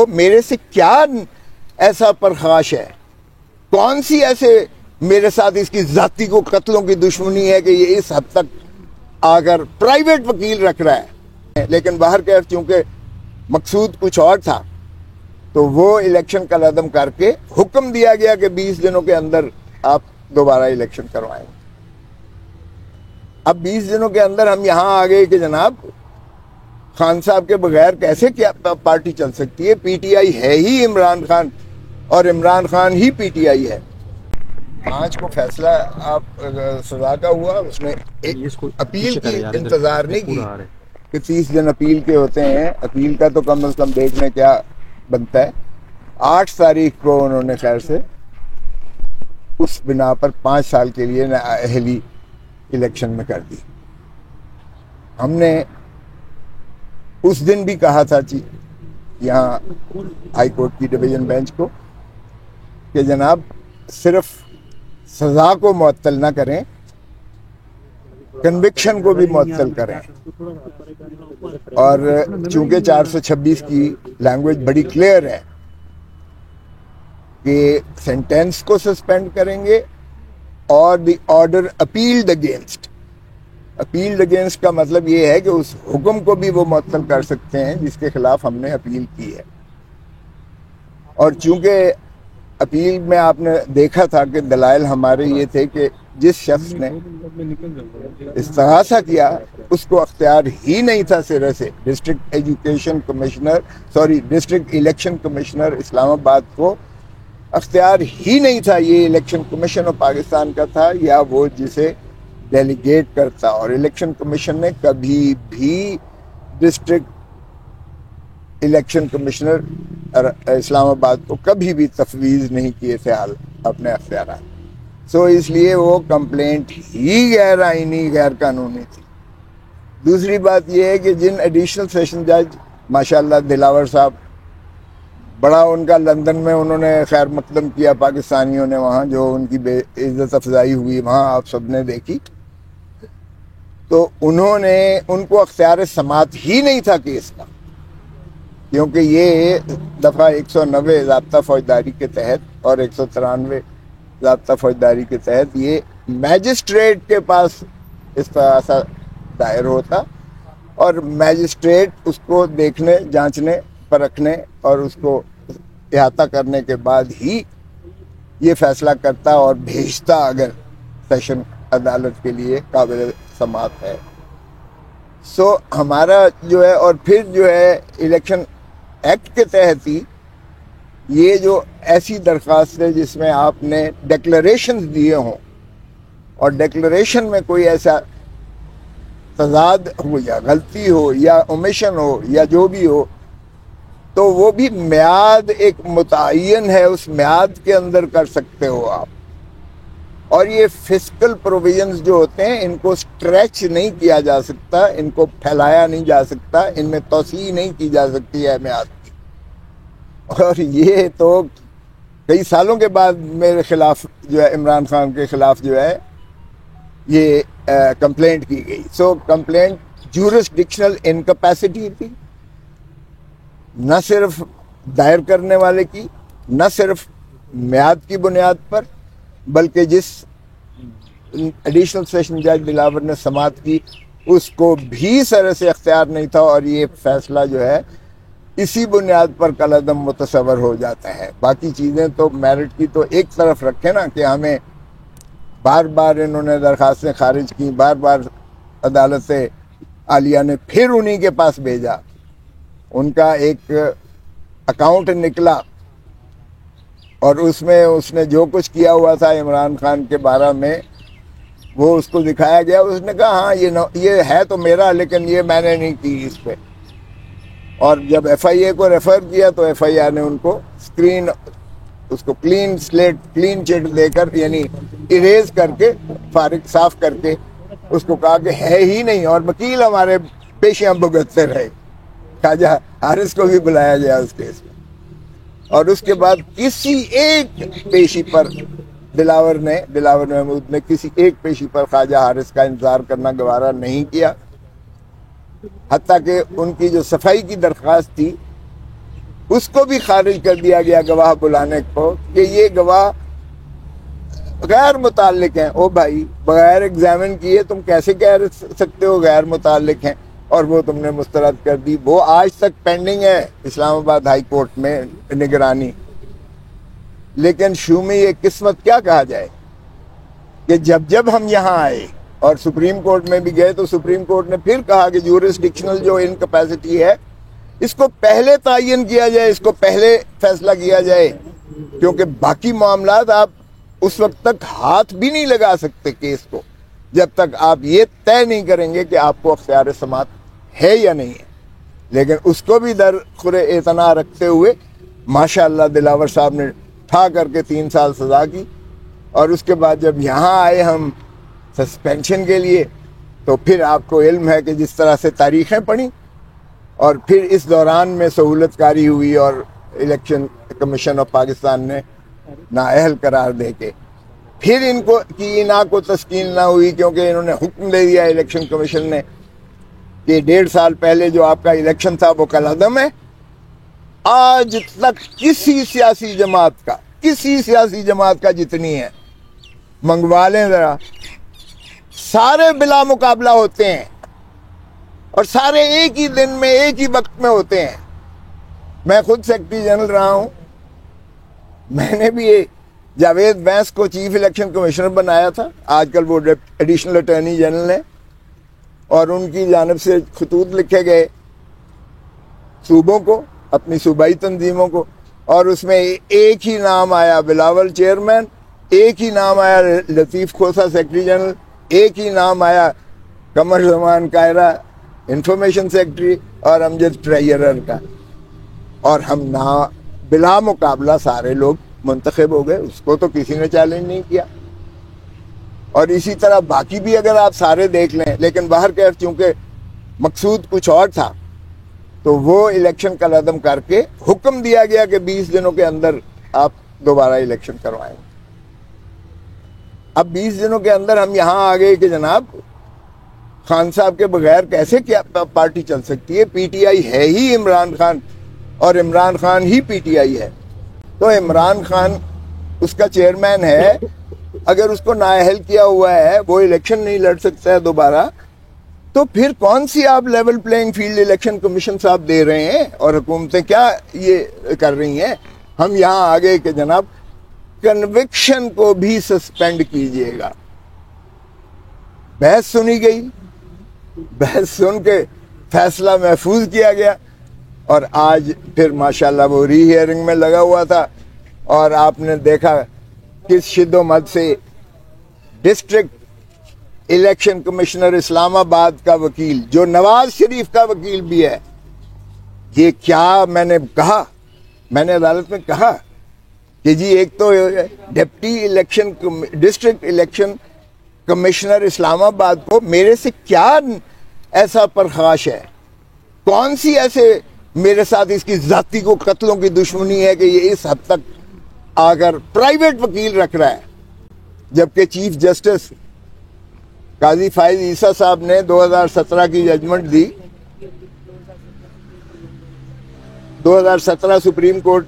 میرے سے کیا ایسا پرخاش ہے، کون سی ایسے میرے ساتھ اس کی ذاتی کو قتلوں کی دشمنی ہے کہ یہ اس حد تک آ کر پرائیویٹ وکیل رکھ رہا ہے. لیکن باہر کے چونکہ مقصود کچھ اور تھا تو وہ الیکشن کا عدم کر کے حکم دیا گیا کہ 20 دنوں کے اندر آپ دوبارہ الیکشن کروائیں. اب 20 دنوں کے اندر ہم یہاں آ گئے کہ جناب خان صاحب کے بغیر کیسے کیا پارٹی چل سکتی ہے؟ پی ٹی آئی ہے ہی عمران خان اور عمران خان ہی پی ٹی آئی ہے. 5 کو فیصلہ آپ سزا کا ہوا، اس نے ایک اپیل کی انتظار نہیں کی کہ 30 دن اپیل کے ہوتے ہیں. اپیل کا تو کم از کم دیکھنے کیا بنتا ہے. 8 تاریخ کو انہوں نے خیر سے اس بنا پر 5 سال کے لیے نااہلی الیکشن میں کر دی. ہم نے اس دن بھی کہا تھا جی یہاں ہائی کورٹ کی ڈویژن بینچ کو کہ جناب صرف سزا کو معطل نہ کریں، کنوکشن کو بھی معطل کریں. اور چونکہ 426 کی لینگویج بڑی کلیئر ہے کہ سینٹینس کو سسپینڈ کریں گے اور دی آرڈر اپیلڈ اگینسٹ. اپیلڈ اگینسٹ کا مطلب یہ ہے کہ اس حکم کو بھی وہ معطل کر سکتے ہیں جس کے خلاف ہم نے اپیل کی ہے. اور چونکہ اپیل میں آپ نے دیکھا تھا کہ دلائل ہمارے یہ تھے کہ جس شخص نے استغاثہ کیا اس کو اختیار ہی نہیں تھا سرے سے. District election commissioner Islamabad کو اختیار ہی نہیں تھا. یہ الیکشن کمیشن آف پاکستان کا تھا یا وہ جسے ڈیلیگیٹ کرتا. اور الیکشن کمیشن نے کبھی بھی district election commissioner Islamabad کو کبھی بھی تفویض نہیں کیے تھے اپنے اختیارات. سو اس لیے وہ کمپلینٹ ہی غیر آئینی غیر قانونی تھی. دوسری بات یہ ہے کہ جن ایڈیشنل سیشن جج ماشاءاللہ دلاور صاحب بڑا ان کا لندن میں انہوں نے خیر مقدم کیا پاکستانیوں نے، وہاں جو ان کی بے عزت افزائی ہوئی وہاں آپ سب نے دیکھی، تو انہوں نے ان کو اختیار سماعت ہی نہیں تھا کیس کا، کیونکہ یہ دفعہ 190 ضابطہ فوجداری کے تحت اور 193 ضابطہ فوجداری کے تحت یہ میجسٹریٹ کے پاس اس طرح سا دائر ہوتا اور میجسٹریٹ اس کو دیکھنے، جانچنے، پرکھنے اور اس کو احاطہ کرنے کے بعد ہی یہ فیصلہ کرتا اور بھیجتا اگر سیشن عدالت کے لیے قابل سماعت ہے. سو ہمارا جو ہے، اور پھر جو ہے الیکشن ایکٹ کے تحت ہی یہ جو ایسی درخواست ہے جس میں آپ نے ڈیکلریشن دیے ہوں اور ڈیکلریشن میں کوئی ایسا تضاد ہو یا غلطی ہو یا اومیشن ہو یا جو بھی ہو، تو وہ بھی میعاد ایک متعین ہے، اس میعاد کے اندر کر سکتے ہو آپ. اور یہ فسکل پروویژنز جو ہوتے ہیں ان کو سٹریچ نہیں کیا جا سکتا، ان کو پھیلایا نہیں جا سکتا، ان میں توسیع نہیں کی جا سکتی ہے میعاد کی. اور یہ تو کئی سالوں کے بعد میرے خلاف جو ہے عمران خان کے خلاف جو ہے یہ کمپلینٹ کی گئی. سو کمپلینٹ جورسڈکشنل انکیپیسٹی تھی، نہ صرف دائر کرنے والے کی، نہ صرف میعاد کی بنیاد پر، بلکہ جس ایڈیشنل سیشن جج دلاور نے سماعت کی اس کو بھی سر سے اختیار نہیں تھا. اور یہ فیصلہ جو ہے اسی بنیاد پر کالعدم متصور ہو جاتا ہے. باقی چیزیں تو میرٹ کی تو ایک طرف رکھے نا کہ ہمیں بار بار انہوں نے درخواستیں خارج کی، بار بار عدالت عالیہ نے پھر انہی کے پاس بھیجا، ان کا ایک اکاؤنٹ نکلا اور اس میں اس نے جو کچھ کیا ہوا تھا عمران خان کے بارے میں وہ اس کو دکھایا گیا. اس نے کہا ہاں یہ ہے تو میرا، لیکن یہ میں نے نہیں کی اس پہ. اور جب ایف آئی اے کو ریفر کیا تو ایف آئی آر نے ان کو اس کو کلین سلیٹ، کلین چٹ دے کر، یعنی اریز کر کے، فارغ صاف کر کے اس کو کہا کہ ہے ہی نہیں. اور وکیل ہمارے پیشیاں بھگتتے رہے. خواجہ حارث کو بھی بلایا گیا اس کیس میں، اور اس کے بعد کسی ایک پیشی پر دلاور محمود نے کسی ایک پیشی پر خواجہ حارث کا انتظار کرنا گوارا نہیں کیا. حتیٰ کہ ان کی جو صفائی کی درخواست تھی اس کو بھی خارج کر دیا گیا گواہ بلانے کو کہ یہ گواہ غیر متعلق ہیں. او بھائی بغیر ایگزامن کیے تم کیسے کہہ سکتے ہو غیر متعلق ہیں؟ اور وہ تم نے مسترد کر دی. وہ آج تک پینڈنگ ہے اسلام آباد ہائی کورٹ میں نگرانی. لیکن شومی یہ قسمت کیا کہا جائے کہ جب ہم یہاں آئے اور سپریم کورٹ میں بھی گئے تو سپریم کورٹ نے پھر کہا کہ جورسڈکشنل جو انکیپیسٹی ہے اس کو پہلے تعین کیا جائے, اس کو پہلے فیصلہ کیا جائے, کیونکہ باقی معاملات آپ اس وقت تک ہاتھ بھی نہیں لگا سکتے کیس کو جب تک آپ یہ طے نہیں کریں گے کہ آپ کو اختیار سماعت ہے یا نہیں ہے. لیکن اس کو بھی درخور اعتنا رکھتے ہوئے ماشاءاللہ دلاور صاحب نے ٹھا کر کے 3 سال سزا کی. اور اس کے بعد جب یہاں آئے ہم سسپینشن کے لیے تو پھر آپ کو علم ہے کہ جس طرح سے تاریخیں پڑھی اور پھر اس دوران میں سہولت کاری ہوئی اور الیکشن کمیشن آف پاکستان نے نااہل قرار دے کے پھر ان کو کی نا کو تسکین نہ ہوئی, کیونکہ انہوں نے حکم دے دیا الیکشن کمیشن نے کہ 1.5 سال پہلے جو آپ کا الیکشن تھا وہ کالعدم ہے. آج تک کسی سیاسی جماعت کا جتنی ہے منگوا لیں ذرا, سارے بلا مقابلہ ہوتے ہیں اور سارے ایک ہی دن میں ایک ہی وقت میں ہوتے ہیں. میں خود سیکرٹری جنرل رہا ہوں. میں نے بھی جاوید بینس کو چیف الیکشن کمشنر بنایا تھا, آج کل وہ ایڈیشنل اٹارنی جنرل ہے, اور ان کی جانب سے خطوط لکھے گئے صوبوں کو, اپنی صوبائی تنظیموں کو, اور اس میں ایک ہی نام آیا بلاول چیئرمین, ایک ہی نام آیا لطیف کھوسہ سیکرٹری جنرل, ایک ہی نام آیا قمر زمان قاہرہ انفارمیشن سیکرٹری اور امجد ٹریئرر کا, اور ہم بلا مقابلہ سارے لوگ منتخب ہو گئے. اس کو تو کسی نے چیلنج نہیں کیا. اور اسی طرح باقی بھی اگر آپ سارے دیکھ لیں, لیکن باہر کیف چونکہ مقصود کچھ اور تھا تو وہ الیکشن کالعدم کر کے حکم دیا گیا کہ 20 دنوں کے اندر آپ دوبارہ الیکشن کروائیں. اب 20 دنوں کے اندر ہم یہاں آ گئے کہ جناب خان صاحب کے بغیر کیسے کیا پارٹی چل سکتی ہے؟ پی ٹی آئی ہے ہی عمران خان اور عمران خان ہی پی ٹی آئی ہے, تو عمران خان اس کا چیئرمین ہے, اگر اس کو نااہل کیا ہوا ہے وہ الیکشن نہیں لڑ سکتا ہے دوبارہ, تو پھر کون سی آپ level playing field election commission صاحب دے رہے ہیں اور حکومتیں کیا یہ کر رہی ہیں؟ ہم یہاں آگے کہ جناب کنوکشن کو بھی سسپینڈ کیجئے گا. بحث سنی گئی, بحث سن کے فیصلہ محفوظ کیا گیا, اور آج پھر ماشاءاللہ وہ ری ہیئرنگ میں لگا ہوا تھا, اور آپ نے دیکھا کس شد و مد سے ڈسٹرکٹ الیکشن کمشنر اسلام آباد کا وکیل, جو نواز شریف کا وکیل بھی ہے, یہ کیا میں نے عدالت میں کہا کہ جی ایک تو deputy election district election commissioner Islamabad کو میرے سے کیا ایسا پرخاش ہے, کون سی ایسے میرے ساتھ اس کی ذاتی کو قتلوں کی دشمنی ہے کہ یہ اس حد تک آ کر پرائیویٹ وکیل رکھ رہا ہے, جبکہ چیف جسٹس قاضی فائز عیسیٰ صاحب نے 2017 کی ججمنٹ دی. 2017 سپریم کورٹ